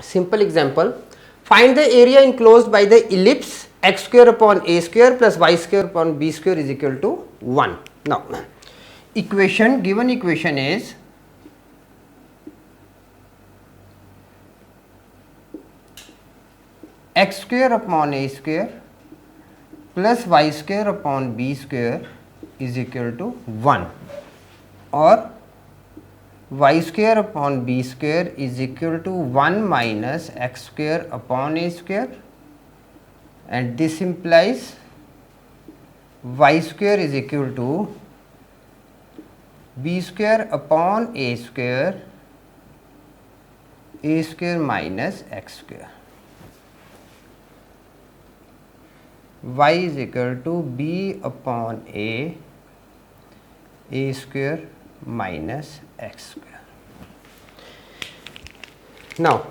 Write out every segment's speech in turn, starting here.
Simple example, find the area enclosed by the ellipse x square upon a square plus y square upon b square is equal to 1. Now, given equation is x square upon a square plus y square upon b square is equal to 1, or y square upon b square is equal to 1 minus x square upon a square, and this implies y square is equal to b square upon a square minus x square. Y is equal to b upon a square minus x square. Now,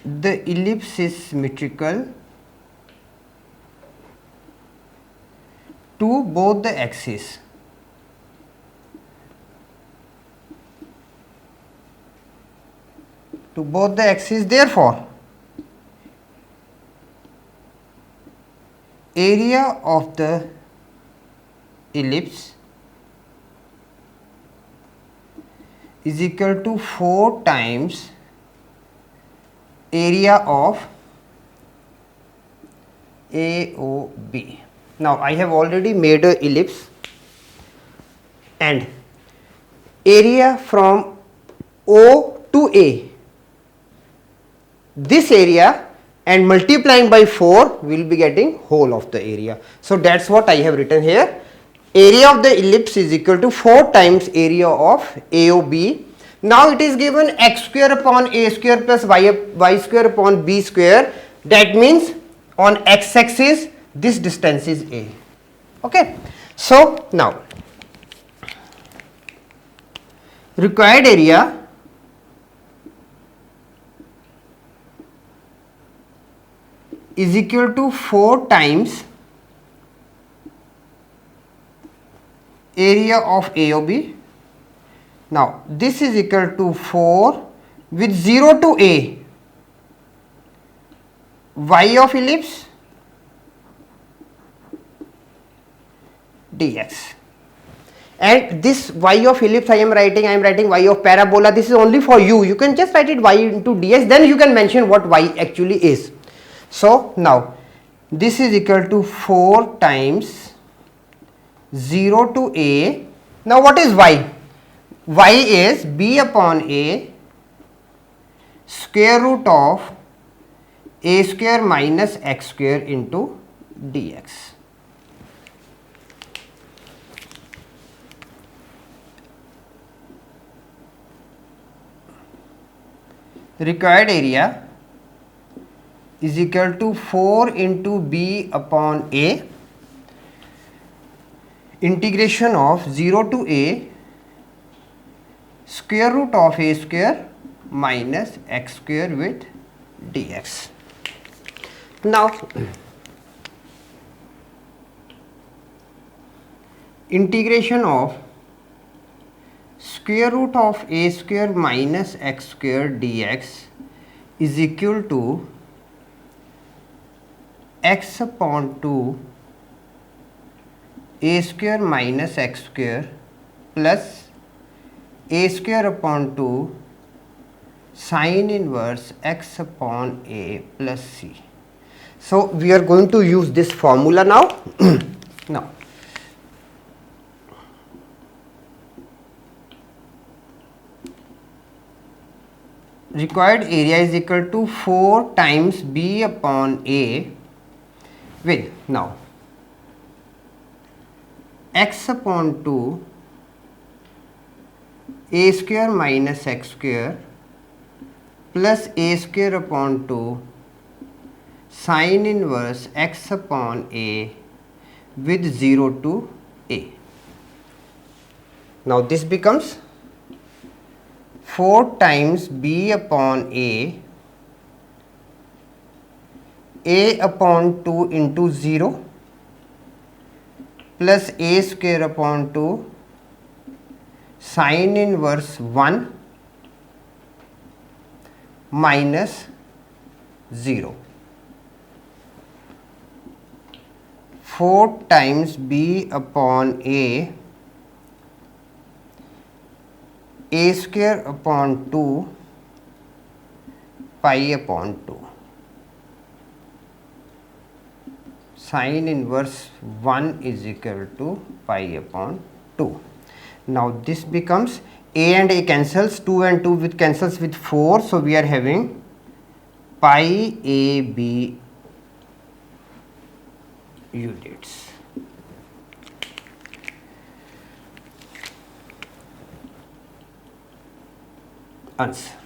the ellipse is symmetrical to both the axes. Therefore, area of the ellipse is equal to 4 times area of AOB. Now, I have already made a ellipse, and area from O to A, this area, and multiplying by 4 will be getting whole of the area. So, that is what I have written here. Area of the ellipse is equal to 4 times area of AOB. Now, it is given x square upon a square plus y square upon b square. That means on x axis this distance is a. Okay. So, now required area is equal to 4 times area of AOB. Now, this is equal to 4 with 0 to A, y of ellipse dx, and this y of ellipse I am writing y of parabola. This is only for you. You can just write it y into dx, then you can mention what y actually is. So, now this is equal to 4 times 0 to A. Now, what is y? Y is b upon a square root of a square minus x square into dx. Required area is equal to 4 into b upon a, integration of 0 to a square root of a square minus x square with dx. Now, integration of square root of a square minus x square dx is equal to x upon 2 a square minus x square plus a square upon 2 sine inverse x upon a plus c. So, we are going to use this formula now. Now, required area is equal to 4 times b upon a with, now, x upon 2 a square minus x square plus a square upon 2 sine inverse x upon a with 0 to a. Now, this becomes 4 times b upon a upon 2 into 0 plus a square upon 2 sine inverse 1 minus 0. 4 times b upon a square upon 2 pi upon 2. Sine inverse 1 is equal to pi upon 2. Now this becomes a and a cancels, 2 and 2 with cancels with 4. So we are having pi a b units. Answer.